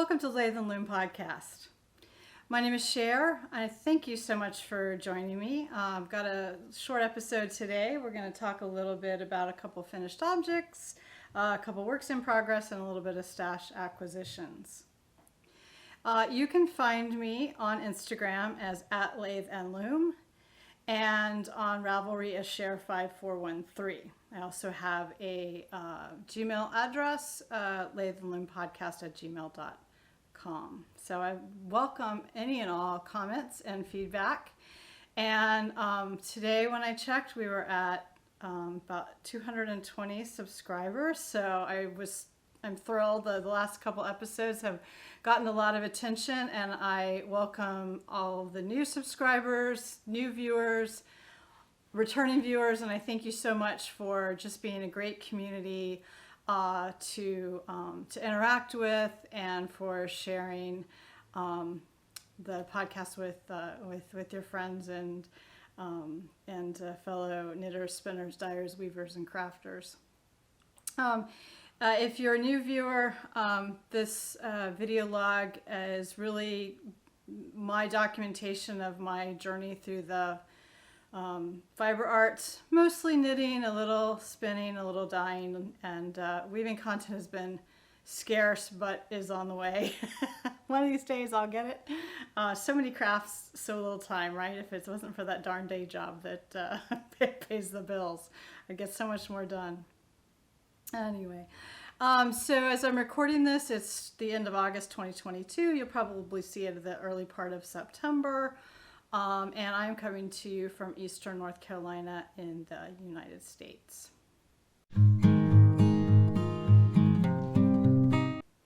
Welcome to Lathe and Loom Podcast. My name is Cher. I thank you so much for joining me. I've got a short episode today. We're going to talk a little bit about a couple finished objects, a couple works in progress, and a little bit of stash acquisitions. You can find me on Instagram as @LatheAndLoom and on Ravelry as Cher5413. I also have a Gmail address, latheandloompodcast@gmail.com. So I welcome any and all comments and feedback. And today when I checked, we were at about 220 subscribers. So I'm thrilled. The last couple episodes have gotten a lot of attention, and I welcome all the new subscribers, new viewers, returning viewers, and I thank you so much for just being a great community to interact with, and for sharing the podcast with your friends and fellow knitters, spinners, dyers, weavers, and crafters. If you're a new viewer, this video log is really my documentation of my journey through the fiber arts, mostly knitting, a little spinning, a little dyeing, and weaving content has been scarce but is on the way. One of these days I'll get it. So many crafts, so little time, right? If it wasn't for that darn day job that pays the bills, I get so much more done. Anyway, so as I'm recording this, it's the end of August 2022. You'll probably see it at the early part of September. And I'm coming to you from Eastern North Carolina in the United States.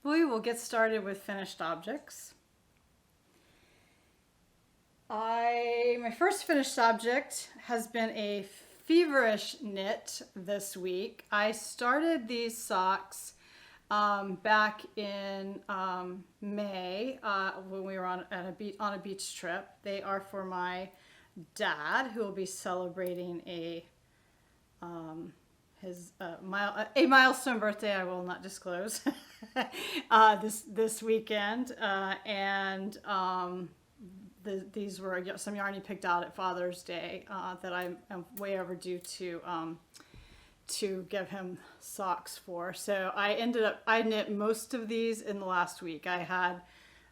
We will get started with finished objects. My first finished object has been a feverish knit this week. I started these socks back in May when we were on a beach trip. They are for my dad, who will be celebrating a milestone birthday I will not disclose this weekend, and these were some yarn he picked out at Father's Day that I'm way overdue to give him socks for. So I knit most of these in the last week. I had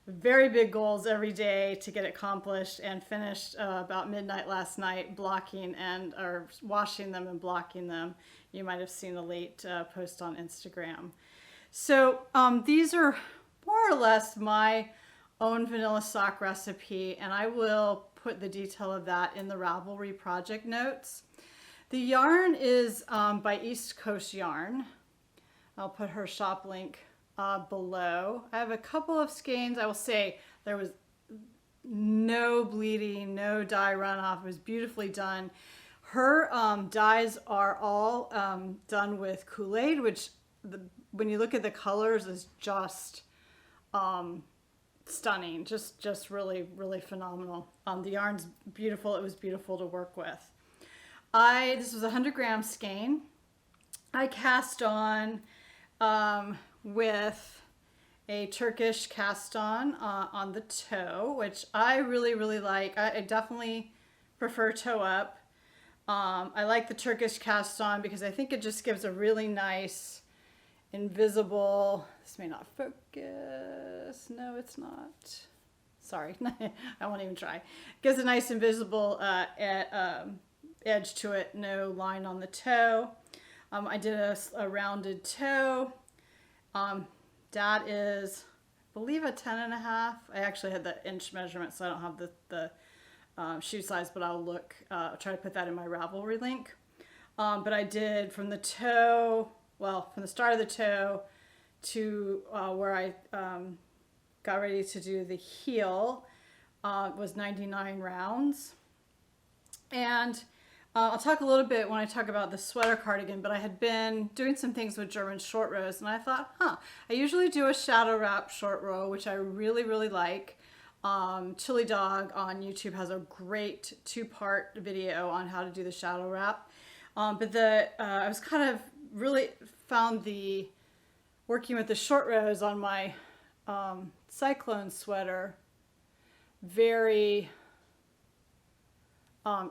very big goals every day to get accomplished, and finished about midnight last night or washing them and blocking them. You might have seen a late post on Instagram. So these are more or less my own vanilla sock recipe, and I will put the detail of that in the Ravelry project notes. The yarn is by East Coast Yarn. I'll put her shop link below. I have a couple of skeins. I will say there was no bleeding, no dye runoff. It was beautifully done. Her dyes are all done with Kool-Aid, which when you look at the colors is just stunning. Just really, really phenomenal. The yarn's beautiful. It was beautiful to work with. This was a 100-gram skein. I cast on with a Turkish cast on the toe, which I really, really like. I definitely prefer toe up. I like the Turkish cast on because I think it just gives a really nice invisible, this may not focus, no it's not, sorry, I won't even try. It gives a nice invisible edge to it, no line on the toe. I did a rounded toe. That is, I believe, a 10.5. I actually had the inch measurement, so I don't have the shoe size, but I'll try to put that in my Ravelry link. But I did from the toe, from the start of the toe to where I got ready to do the heel, was 99 rounds. And I'll talk a little bit when I talk about the sweater cardigan, but I had been doing some things with German short rows, and I thought, I usually do a shadow wrap short row, which I really, really like. Chili Dog on YouTube has a great 2-part video on how to do the shadow wrap. But I was kind of really found working with the short rows on my Cyclone sweater very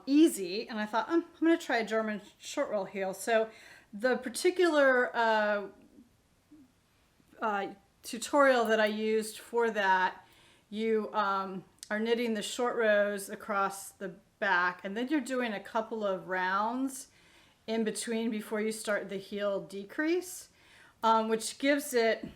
easy, and I thought I'm going to try a German short roll heel. So the particular tutorial that I used for that, you are knitting the short rows across the back, and then you're doing a couple of rounds in between before you start the heel decrease, which gives it,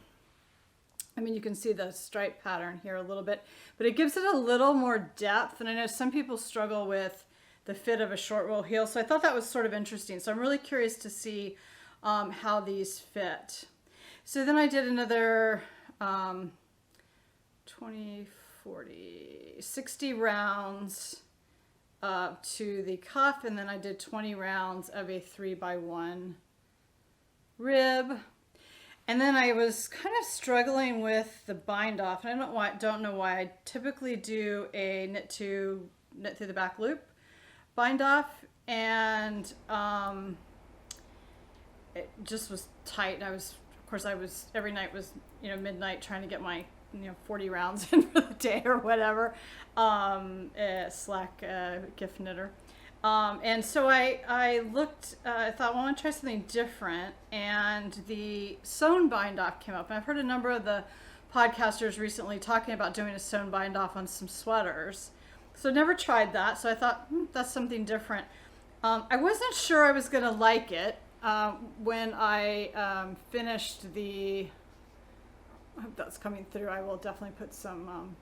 I mean, you can see the stripe pattern here a little bit, but it gives it a little more depth. And I know some people struggle with the fit of a short roll heel, so I thought that was sort of interesting. So I'm really curious to see how these fit. So then I did another 20, 40, 60 rounds to the cuff, and then I did 20 rounds of a 3x1 rib. And then I was kind of struggling with the bind off, and I don't know why. I typically do a knit through the back loop bind off, and it just was tight. And of course I was every night was midnight trying to get my 40 rounds in for the day or whatever. Slack gift knitter. And so I looked, I thought, well, I want to try something different. And the sewn bind off came up. And I've heard a number of the podcasters recently talking about doing a sewn bind off on some sweaters. So I never tried that. So I thought, that's something different. I wasn't sure I was going to like it when I finished the, I hope that's coming through. I will definitely put some,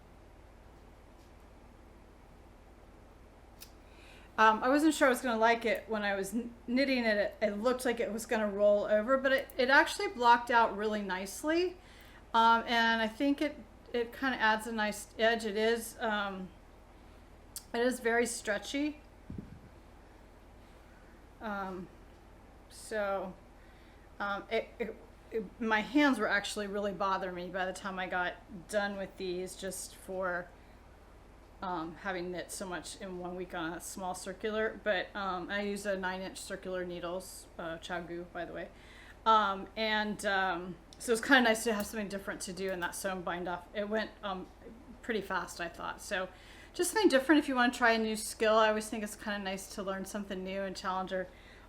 I wasn't sure I was going to like it when I was knitting it. It looked like it was going to roll over, but it actually blocked out really nicely. And I think it kind of adds a nice edge. It is very stretchy. My hands were actually really bothering me by the time I got done with these, just for having knit so much in 1 week on a small circular. But I use a 9-inch circular needles, Chagu, by the way. So it's kind of nice to have something different to do in that sewn bind off. It went pretty fast, I thought. So just something different if you want to try a new skill. I always think it's kind of nice to learn something new and challenge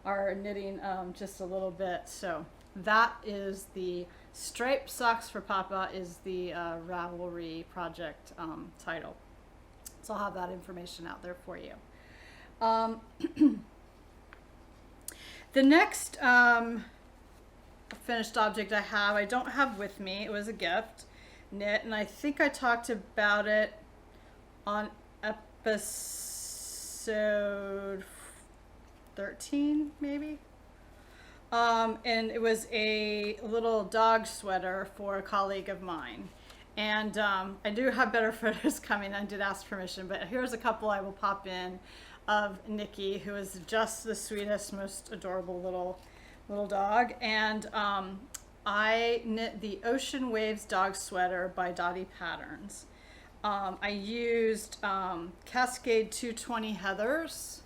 our knitting just a little bit. So that is the Striped Socks for Papa is the Ravelry project title. So I'll have that information out there for you. The next finished object I don't have with me. It was a gift knit, and I think I talked about it on episode 13, maybe. And it was a little dog sweater for a colleague of mine. And I do have better photos coming. I did ask permission, but here's a couple I will pop in of Nikki, who is just the sweetest, most adorable little dog. And I knit the Ocean Waves dog sweater by Dotty Patterns. I used Cascade 220 Heathers,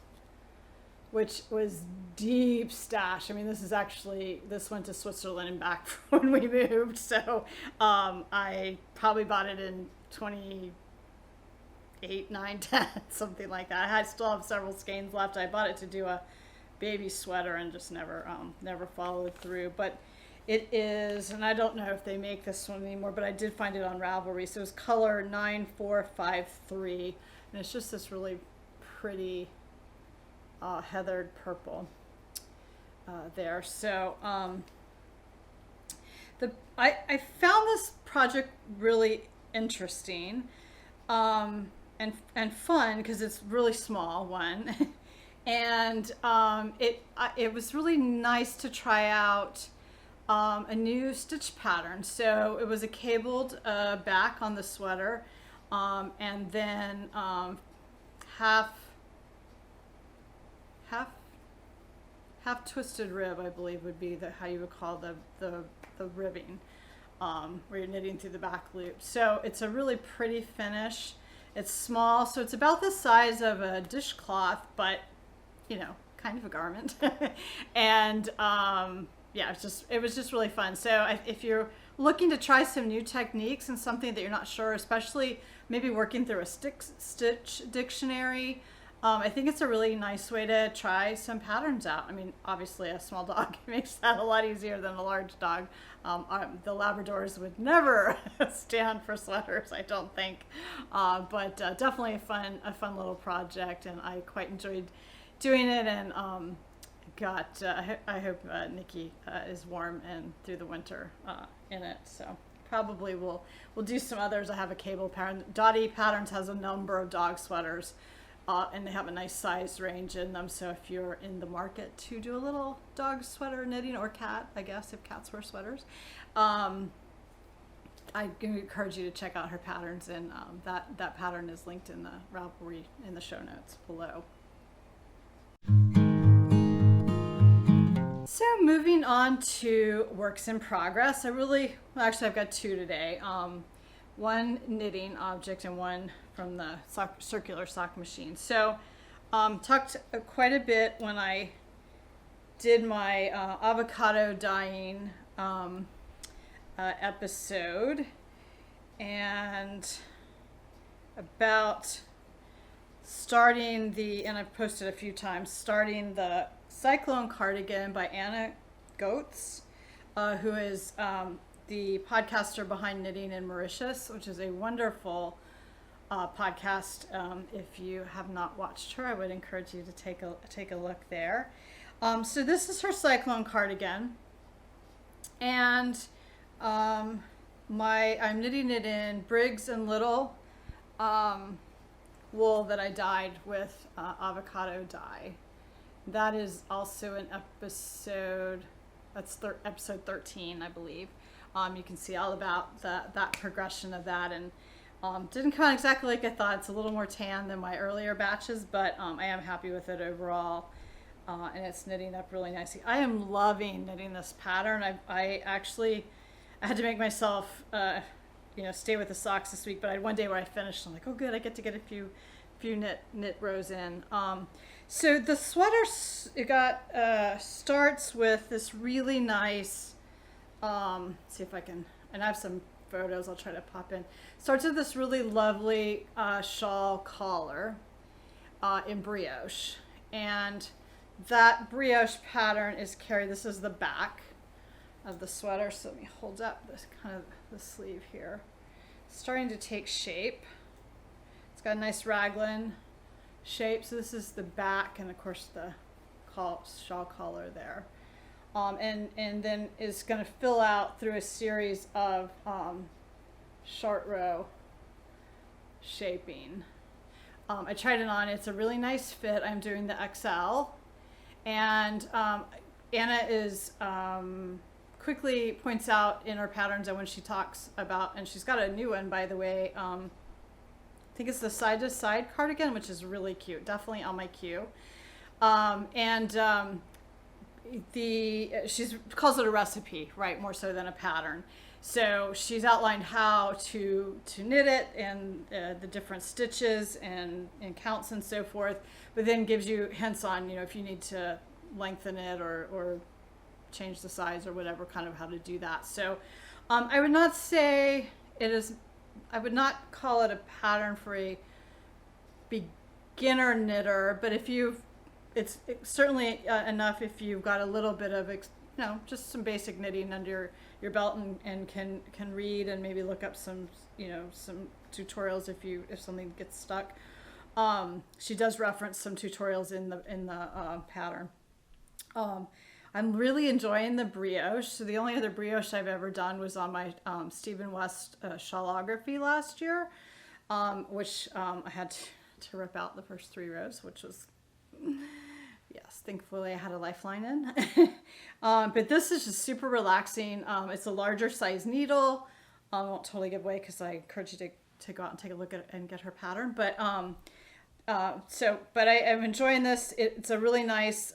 which was deep stash. I mean, this went to Switzerland and back when we moved. So I probably bought it in 28, 9, 10, something like that. I still have several skeins left. I bought it to do a baby sweater and just never followed through. But it is, and I don't know if they make this one anymore, but I did find it on Ravelry. So it was color 9453, and it's just this really pretty heathered purple there. So I found this project really interesting and fun because it's really small one, and it was really nice to try out a new stitch pattern. So it was a cabled back on the sweater, and then half twisted rib, I believe, would be how you would call the ribbing, where you're knitting through the back loop. So it's a really pretty finish. It's small, so it's about the size of a dishcloth, but kind of a garment. And yeah, it was just really fun. So if you're looking to try some new techniques and something that you're not sure, especially maybe working through a stitch dictionary, I think it's a really nice way to try some patterns out. I mean, obviously a small dog makes that a lot easier than a large dog. The Labradors would never stand for sweaters, I don't think. But definitely a fun little project, and I quite enjoyed doing it. And I hope Nikki is warm and through the winter in it. So probably we'll do some others. I have a cable pattern. Dotty Patterns has a number of dog sweaters. And they have a nice size range in them. So if you're in the market to do a little dog sweater knitting, or cat, I guess, if cats wear sweaters, I encourage you to check out her patterns. And that pattern is linked in the Ravelry in the show notes below. So moving on to works in progress. I've got two today. One knitting object and one from the circular sock machine. So talked quite a bit when I did my avocado dyeing episode, and about starting and I've posted a few times, starting the Cyclone Cardigan by Goetz, who is the podcaster behind Knitting in Mauritius, which is a wonderful podcast. If you have not watched her, I would encourage you to take a look there. So this is her Cyclone Cardigan, and I'm knitting it in Briggs and Little wool that I dyed with avocado dye. That is also an episode. That's episode 13, I believe. You can see all about that progression of that, and didn't come out exactly like I thought. It's a little more tan than my earlier batches, but I am happy with it overall, and it's knitting up really nicely. I am loving knitting this pattern. I had to make myself stay with the socks this week, but I had one day where I finished, and I'm like, oh good, I get to get a few knit rows in. So the sweater starts with this really nice, see if I can, and I have some photos I'll try to pop in. Starts with this really lovely shawl collar in brioche, and that brioche pattern is carried. This is the back of the sweater, so let me hold up this kind of the sleeve here. It's starting to take shape. It's got a nice raglan shape. So this is the back, and of course the shawl collar there. And then is going to fill out through a series of short row shaping. I tried it on. It's a really nice fit. I'm doing the XL, and Anna is quickly points out in her patterns, and when she talks about, and she's got a new one, by the way, I think it's the side to side cardigan, which is really cute, definitely on my queue. She calls it a recipe, right, more so than a pattern. So she's outlined how to knit it, and the different stitches and counts and so forth, but then gives you hints on, if you need to lengthen it or change the size or whatever, kind of how to do that. So I would not say I would not call it a pattern for a beginner knitter, but it's certainly enough if you've got a little bit of just some basic knitting under your belt, and can read and maybe look up some tutorials if something gets stuck. She does reference some tutorials in the pattern. I'm really enjoying the brioche. So the only other brioche I've ever done was on my Stephen West shawlography last year, which I had to rip out the first 3 rows, which was, yes, thankfully I had a lifeline in. But this is just super relaxing. It's a larger size needle. I won't totally give away because I encourage you to go out and take a look at it and get her pattern. But but I am enjoying this. It's a really nice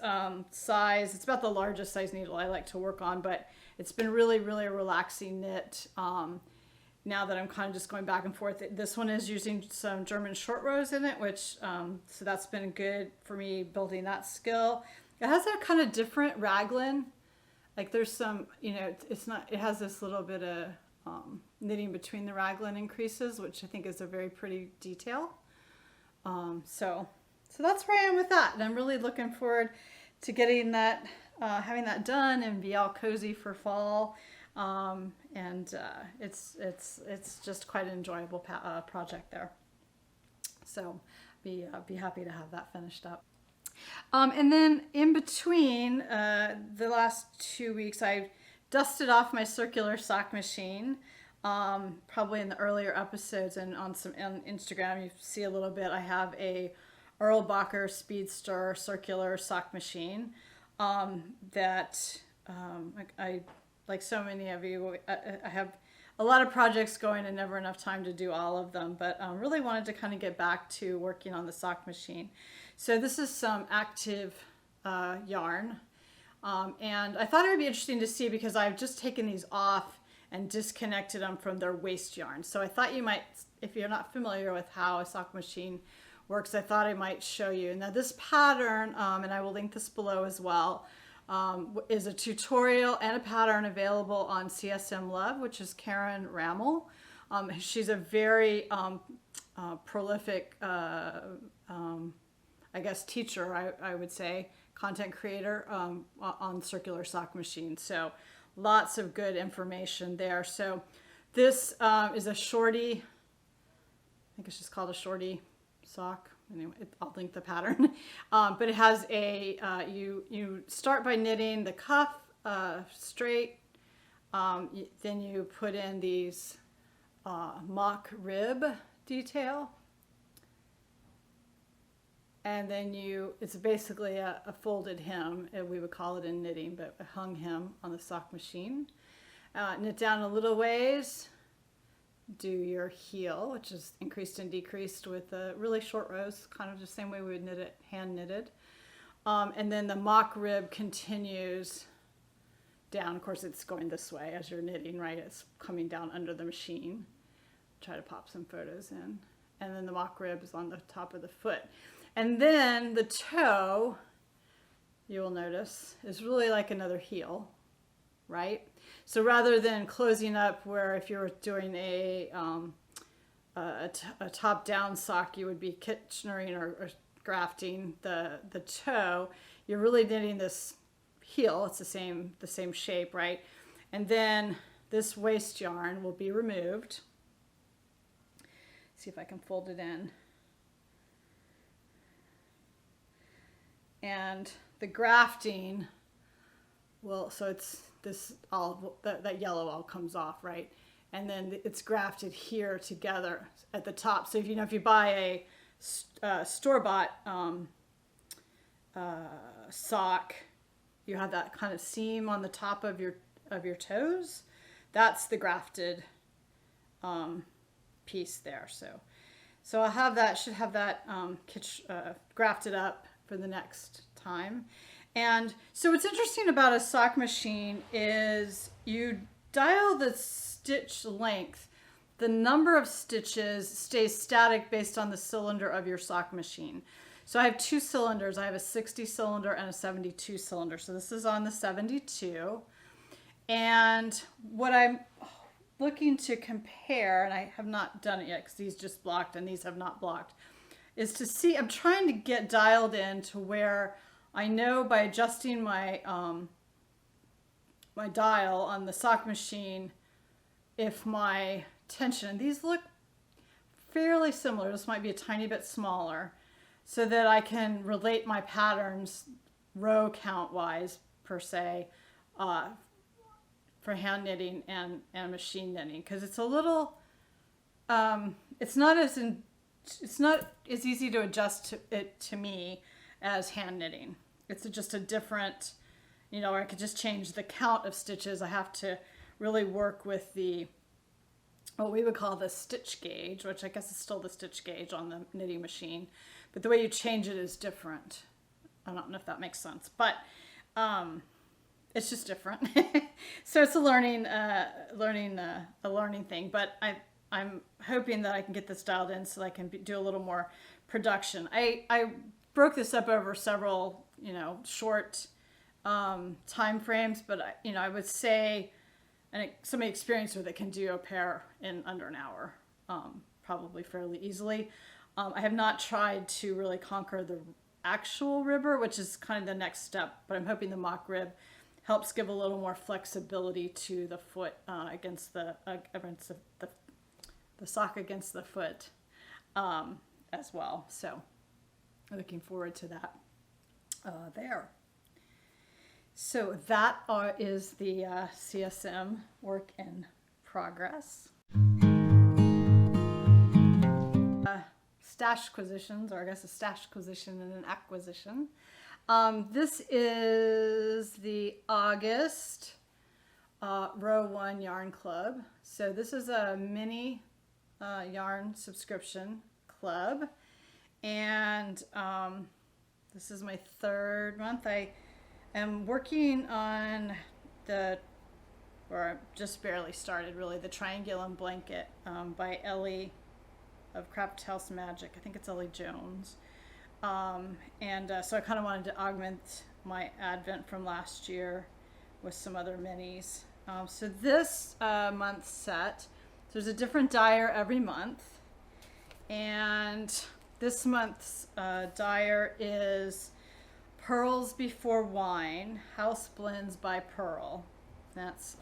size. It's about the largest size needle I like to work on, but it's been really, really a relaxing knit. Now that I'm kind of just going back and forth. This one is using some German short rows in it, which, so that's been good for me building that skill. It has a kind of different raglan like there's some, you know, it's not, it has this little bit of knitting between the raglan increases, which I think is a very pretty detail. So that's where I am with that. And I'm really looking forward to getting that, having that done and be all cozy for fall. It's just quite an enjoyable project there. So be happy to have that finished up. And then in between the last 2 weeks, I dusted off my circular sock machine. Probably in the earlier episodes and on Instagram, you see a little bit. I have a Erlbacher Speedster circular sock machine that I, like so many of you, I have a lot of projects going and never enough time to do all of them, but really wanted to kind of get back to working on the sock machine. So this is some active yarn, and I thought it would be interesting to see because I've just taken these off and disconnected them from their waste yarn. So I thought you might, if you're not familiar with how a sock machine works, I thought I might show you. Now this pattern, and I will link this below as well, is a tutorial and a pattern available on CSM Love, which is Karen Ramel. She's a very prolific, I guess, teacher, I would say, content creator on circular sock machine. So lots of good information there. So this is a Shortie, I think it's just called a Shortie sock. Anyway, I'll link the pattern. But it has a, you start by knitting the cuff straight. Then you put in these mock rib detail. And then it's basically a folded hem, we would call it in knitting, but a hung hem on the sock machine. Knit down a little ways, do your heel, which is increased and decreased with really short rows, kind of the same way we would knit it, hand knitted. And then the mock rib continues down. Of course, it's going this way as you're knitting, right? It's coming down under the machine. Try to pop some photos in. And then the mock rib is on the top of the foot. And then the toe, you will notice, is really like another heel, right? So rather than closing up where if you were doing a top-down sock, you would be Kitchenering or grafting the toe, you're really knitting this heel. It's the same shape, right? And then this waste yarn will be removed. See if I can fold it in. And the grafting will, so it's this all, that yellow all comes off, right? And then it's grafted here together at the top. So if you buy a store-bought sock, you have that kind of seam on the top of your toes. That's the grafted piece there. So I'll have that, should have that grafted up for the next time. And so what's interesting about a sock machine is you dial the stitch length. The number of stitches stays static based on the cylinder of your sock machine. So I have two cylinders. I have a 60 cylinder and a 72 cylinder. So this is on the 72. And what I'm looking to compare, and I have not done it yet because these just blocked and these have not blocked, is to see, I'm trying to get dialed in to where I know by adjusting my my dial on the sock machine if my tension, and these look fairly similar, this might be a tiny bit smaller, so that I can relate my patterns row count wise per se for hand knitting and machine knitting, because it's a little it's not as easy to adjust to me as hand knitting. It's just a different, or I could just change the count of stitches. I have to really work with the, what we would call the stitch gauge, which I guess is still the stitch gauge on the knitting machine, but the way you change it is different. I don't know if that makes sense, but it's just different. So it's a learning thing, but I'm hoping that I can get this dialed in so I can do a little more production. I broke this up over several, short time frames, but I would say, and somebody experienced with it can do a pair in under an hour, probably fairly easily. I have not tried to really conquer the actual ribber, which is kind of the next step, but I'm hoping the mock rib helps give a little more flexibility to the foot against the sock against the foot as well. So looking forward to that there. So that is the CSM work in progress. Stash acquisitions, or I guess a stash acquisition and an acquisition. This is the August Row 1 Yarn Club. So this is a mini yarn subscription club, and this is my third month. I am working on or just barely started really, the Triangulum Blanket by Ellie of Craft House Magic. I think it's Ellie Jones. So I kind of wanted to augment my Advent from last year with some other minis. So this month's set, so there's a different dyer every month, and this month's dyer is Pearls Before Wine, House Blends by Pearl. That's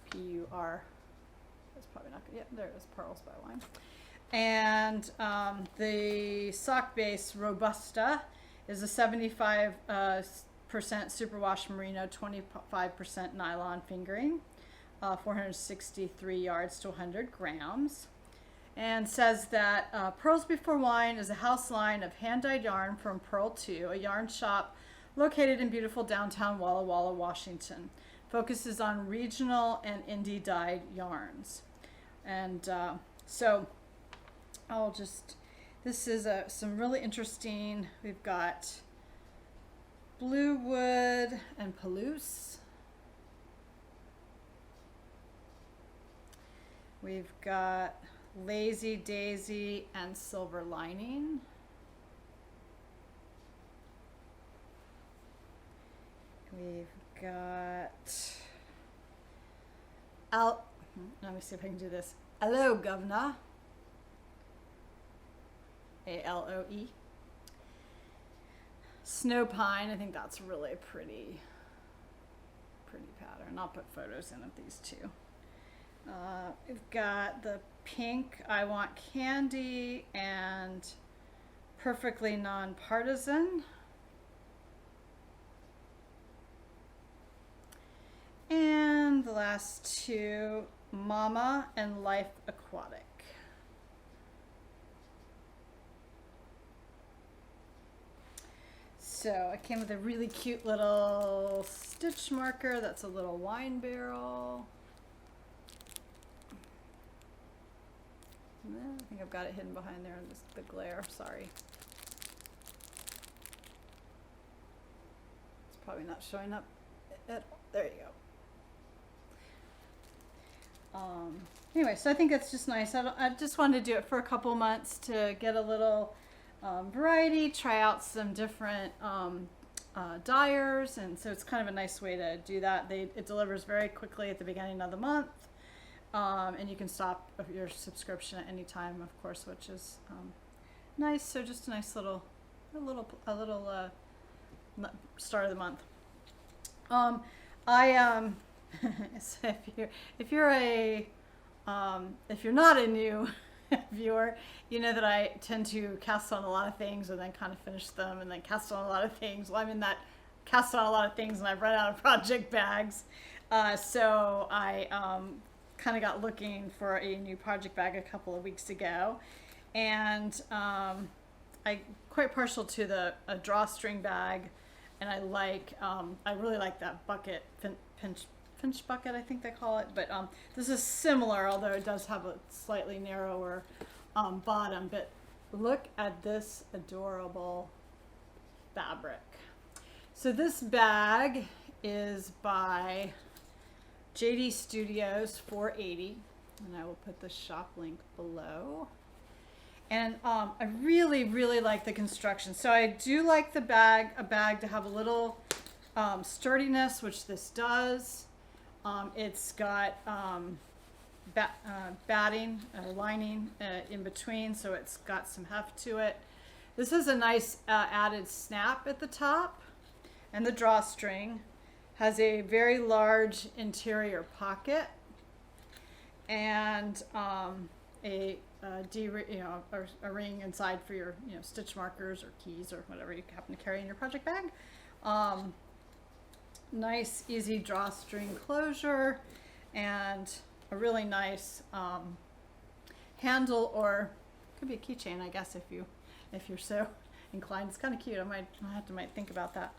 P-U-R. That's probably not good. Yeah, there it is, Pearls by Wine. And the sock base Robusta is a 75% superwash merino, 25% nylon fingering, 463 yards to 100 grams. And says that Pearls Before Wine is a house line of hand-dyed yarn from Pearl 2, a yarn shop located in beautiful downtown Walla Walla, Washington. Focuses on regional and indie dyed yarns. And so this is some really interesting, we've got Blue Wood and Palouse. We've got Lazy Daisy and Silver Lining. We've got let me see if I can do this. Hello, Governor. A-L-O-E. Snow Pine, I think that's really a pretty pattern. I'll put photos in of these two. We've got the pink I Want Candy and Perfectly Nonpartisan. And the last two, Mama and Life Aquatic. So I came with a really cute little stitch marker. That's a little wine barrel. I think I've got it hidden behind there in the glare. Sorry. It's probably not showing up at all. There you go. Anyway, so I think it's just nice. I just wanted to do it for a couple months to get a little variety, try out some different dyers, and so it's kind of a nice way to do that. It delivers very quickly at the beginning of the month, and you can stop your subscription at any time, of course, which is nice. So just a nice little start of the month. So if you're not a new viewer, you know that I tend to cast on a lot of things and then kind of finish them and then cast on a lot of things. Well, I'm in that cast on a lot of things and I've run out of project bags. So I kind of got looking for a new project bag a couple of weeks ago, and I'm quite partial to a drawstring bag, and I really like that bucket, pinch bucket, I think they call it, but this is similar, although it does have a slightly narrower bottom. But look at this adorable fabric. So this bag is by JD Studios 480, and I will put the shop link below. And I really, really like the construction. So I do like a bag to have a little Sturdiness, which this does. It's got batting, lining in between, so it's got some heft to it. This has a nice added snap at the top, and the drawstring has a very large interior pocket and a ring inside for your stitch markers or keys or whatever you happen to carry in your project bag. Nice easy drawstring closure and a really nice handle, or could be a keychain, I guess, if you're so inclined. It's kind of cute. I might think about that.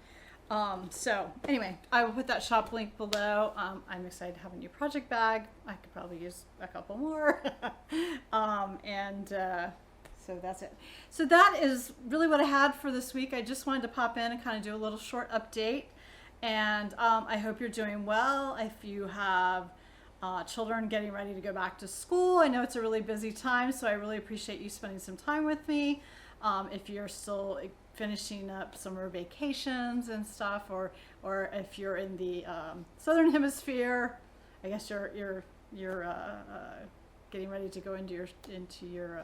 So anyway, I will put that shop link below. I'm excited to have a new project bag. I could probably use a couple more. So that's it. So that is really what I had for this week. I just wanted to pop in and kind of do a little short update. And I hope you're doing well. If you have children getting ready to go back to school, I know it's a really busy time, so I really appreciate you spending some time with me. If you're still finishing up summer vacations and stuff, or if you're in the southern hemisphere, I guess you're getting ready to go into your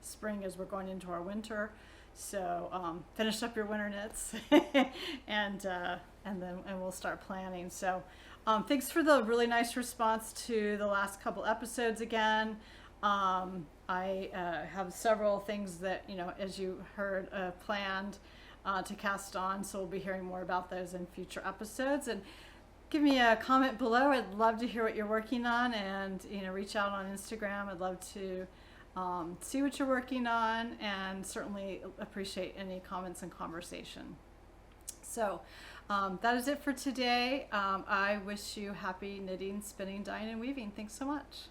spring as we're going into our winter. So finish up your winter knits and we'll start planning. So thanks for the really nice response to the last couple episodes again. I have several things that, as you heard, planned to cast on, so we'll be hearing more about those in future episodes. And give me a comment below. I'd love to hear what you're working on, and reach out on Instagram. I'd love to see what you're working on, and certainly appreciate any comments and conversation. So that is it for today. I wish you happy knitting, spinning, dyeing, and weaving. Thanks so much.